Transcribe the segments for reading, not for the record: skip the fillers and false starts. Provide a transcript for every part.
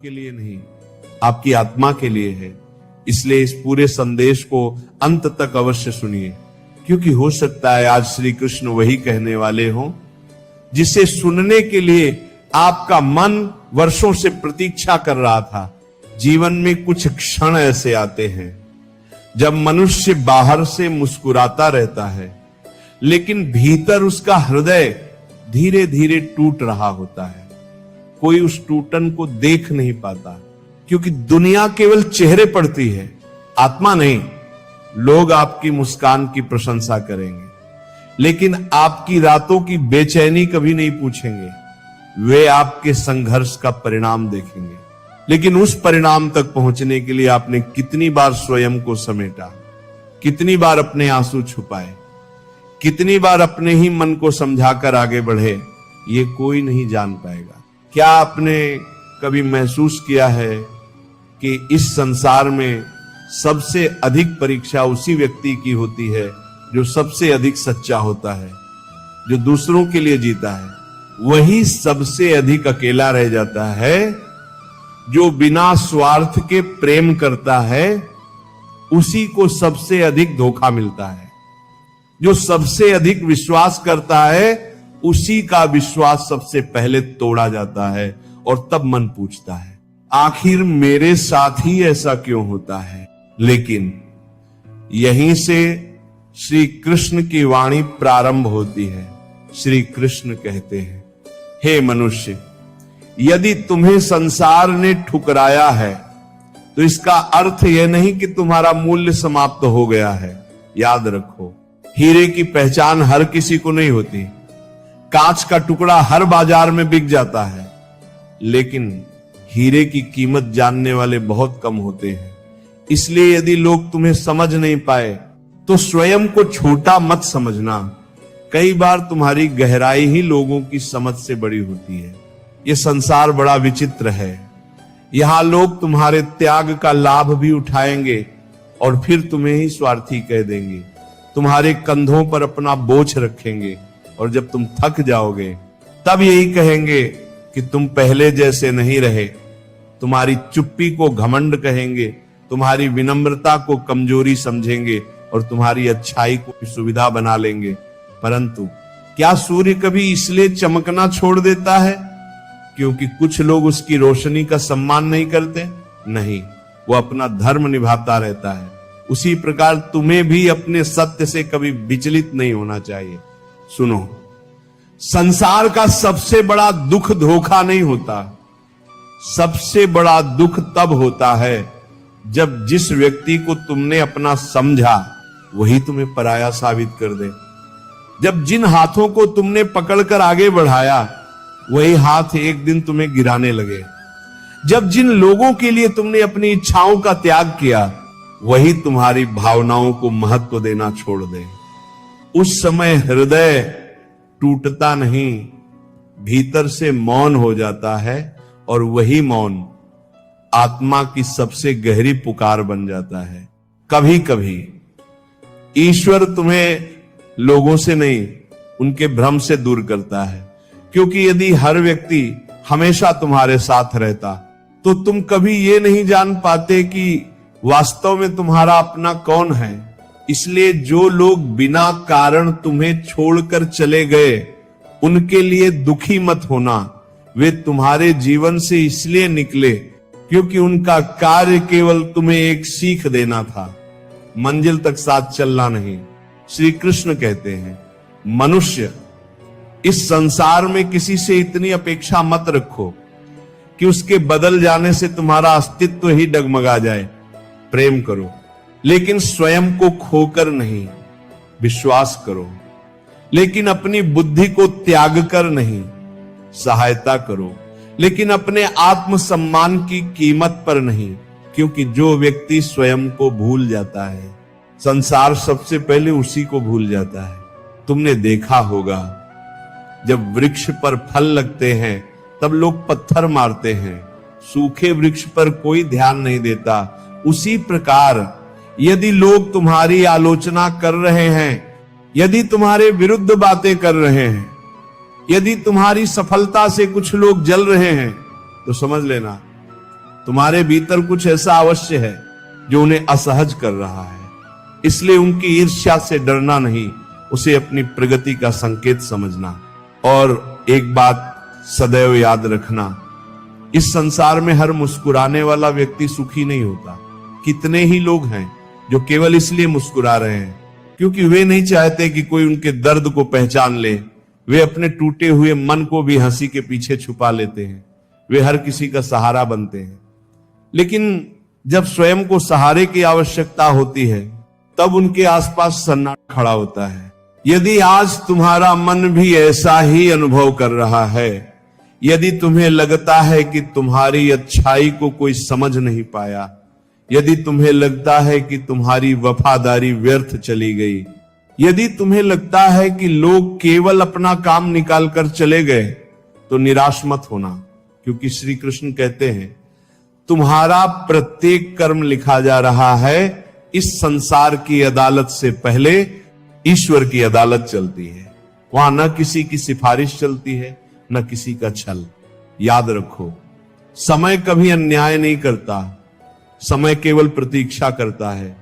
के लिए नहीं, आपकी आत्मा के लिए है। इसलिए इस पूरे संदेश को अंत तक अवश्य सुनिए, क्योंकि हो सकता है आज श्री कृष्ण वही कहने वाले हों जिसे सुनने के लिए आपका मन वर्षों से प्रतीक्षा कर रहा था। जीवन में कुछ क्षण ऐसे आते हैं जब मनुष्य बाहर से मुस्कुराता रहता है, लेकिन भीतर उसका हृदय धीरे धीरे टूट रहा होता है। कोई उस टूटन को देख नहीं पाता, क्योंकि दुनिया केवल चेहरे पड़ती है, आत्मा नहीं। लोग आपकी मुस्कान की प्रशंसा करेंगे, लेकिन आपकी रातों की बेचैनी कभी नहीं पूछेंगे। वे आपके संघर्ष का परिणाम देखेंगे, लेकिन उस परिणाम तक पहुंचने के लिए आपने कितनी बार स्वयं को समेटा, कितनी बार अपने आंसू छुपाए, कितनी बार अपने ही मन को समझाकर आगे बढ़े, ये कोई नहीं जान पाएगा। क्या आपने कभी महसूस किया है कि इस संसार में सबसे अधिक परीक्षा उसी व्यक्ति की होती है जो सबसे अधिक सच्चा होता है, जो दूसरों के लिए जीता है? वही सबसे अधिक अकेला रह जाता है। जो बिना स्वार्थ के प्रेम करता है उसी को सबसे अधिक धोखा मिलता है। जो सबसे अधिक विश्वास करता है उसी का विश्वास सबसे पहले तोड़ा जाता है, और तब मन पूछता है आखिर मेरे साथ ही ऐसा क्यों होता है। लेकिन यहीं से श्री कृष्ण की वाणी प्रारंभ होती है। श्री कृष्ण कहते हैं, हे मनुष्य, यदि तुम्हें संसार ने ठुकराया है तो इसका अर्थ यह नहीं कि तुम्हारा मूल्य समाप्त हो गया है। याद रखो, हीरे की पहचान हर किसी को नहीं होती। कांच का टुकड़ा हर बाजार में बिक जाता है, लेकिन हीरे की कीमत जानने वाले बहुत कम होते हैं। इसलिए यदि लोग तुम्हें समझ नहीं पाए तो स्वयं को छोटा मत समझना। कई बार तुम्हारी गहराई ही लोगों की समझ से बड़ी होती है। यह संसार बड़ा विचित्र है। यहां लोग तुम्हारे त्याग का लाभ भी उठाएंगे और फिर तुम्हें ही स्वार्थी कह देंगे। तुम्हारे कंधों पर अपना बोझ रखेंगे, और जब तुम थक जाओगे तब यही कहेंगे कि तुम पहले जैसे नहीं रहे। तुम्हारी चुप्पी को घमंड कहेंगे, तुम्हारी विनम्रता को कमजोरी समझेंगे, और तुम्हारी अच्छाई को सुविधा बना लेंगे। परंतु क्या सूर्य कभी इसलिए चमकना छोड़ देता है क्योंकि कुछ लोग उसकी रोशनी का सम्मान नहीं करते? नहीं, वो अपना धर्म निभाता रहता है। उसी प्रकार तुम्हें भी अपने सत्य से कभी विचलित नहीं होना चाहिए। सुनो, संसार का सबसे बड़ा दुख धोखा नहीं होता। सबसे बड़ा दुख तब होता है जब जिस व्यक्ति को तुमने अपना समझा वही तुम्हें पराया साबित कर दे। जब जिन हाथों को तुमने पकड़कर आगे बढ़ाया वही हाथ एक दिन तुम्हें गिराने लगे। जब जिन लोगों के लिए तुमने अपनी इच्छाओं का त्याग किया वही तुम्हारी भावनाओं को महत्व देना छोड़ दे। उस समय हृदय टूटता नहीं, भीतर से मौन हो जाता है, और वही मौन आत्मा की सबसे गहरी पुकार बन जाता है। कभी कभी ईश्वर तुम्हें लोगों से नहीं, उनके भ्रम से दूर करता है, क्योंकि यदि हर व्यक्ति हमेशा तुम्हारे साथ रहता तो तुम कभी ये नहीं जान पाते कि वास्तव में तुम्हारा अपना कौन है। इसलिए जो लोग बिना कारण तुम्हें छोड़कर चले गए उनके लिए दुखी मत होना। वे तुम्हारे जीवन से इसलिए निकले क्योंकि उनका कार्य केवल तुम्हें एक सीख देना था, मंजिल तक साथ चलना नहीं। श्री कृष्ण कहते हैं, मनुष्य, इस संसार में किसी से इतनी अपेक्षा मत रखो कि उसके बदल जाने से तुम्हारा अस्तित्व ही डगमगा जाए। प्रेम करो, लेकिन स्वयं को खोकर नहीं। विश्वास करो, लेकिन अपनी बुद्धि को त्याग कर नहीं। सहायता करो, लेकिन अपने आत्मसम्मान की कीमत पर नहीं, क्योंकि जो व्यक्ति स्वयं को भूल जाता है संसार सबसे पहले उसी को भूल जाता है। तुमने देखा होगा, जब वृक्ष पर फल लगते हैं तब लोग पत्थर मारते हैं, सूखे वृक्ष पर कोई ध्यान नहीं देता। उसी प्रकार यदि लोग तुम्हारी आलोचना कर रहे हैं, यदि तुम्हारे विरुद्ध बातें कर रहे हैं, यदि तुम्हारी सफलता से कुछ लोग जल रहे हैं, तो समझ लेना तुम्हारे भीतर कुछ ऐसा अवश्य है जो उन्हें असहज कर रहा है। इसलिए उनकी ईर्ष्या से डरना नहीं, उसे अपनी प्रगति का संकेत समझना। और एक बात सदैव याद रखना, इस संसार में हर मुस्कुराने वाला व्यक्ति सुखी नहीं होता। कितने ही लोग हैं जो केवल इसलिए मुस्कुरा रहे हैं क्योंकि वे नहीं चाहते कि कोई उनके दर्द को पहचान ले। वे अपने टूटे हुए मन को भी हंसी के पीछे छुपा लेते हैं। वे हर किसी का सहारा बनते हैं, लेकिन जब स्वयं को सहारे की आवश्यकता होती है तब उनके आसपास सन्नाटा खड़ा होता है। यदि आज तुम्हारा मन भी ऐसा ही अनुभव कर रहा है, यदि तुम्हें लगता है कि तुम्हारी अच्छाई को कोई समझ नहीं पाया, यदि तुम्हें लगता है कि तुम्हारी वफादारी व्यर्थ चली गई, यदि तुम्हें लगता है कि लोग केवल अपना काम निकाल कर चले गए, तो निराश मत होना, क्योंकि श्री कृष्ण कहते हैं तुम्हारा प्रत्येक कर्म लिखा जा रहा है। इस संसार की अदालत से पहले ईश्वर की अदालत चलती है। वहां न किसी की सिफारिश चलती है, न किसी का छल। याद रखो, समय कभी अन्याय नहीं करता, समय केवल प्रतीक्षा करता है।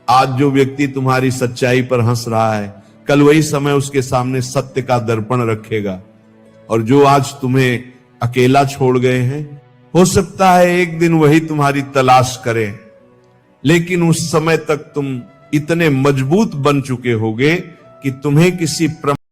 आज जो व्यक्ति तुम्हारी सच्चाई पर हंस रहा है, कल वही समय उसके सामने सत्य का दर्पण रखेगा। और जो आज तुम्हें अकेला छोड़ गए हैं, हो सकता है एक दिन वही तुम्हारी तलाश करें, लेकिन उस समय तक तुम इतने मजबूत बन चुके होगे कि तुम्हें किसी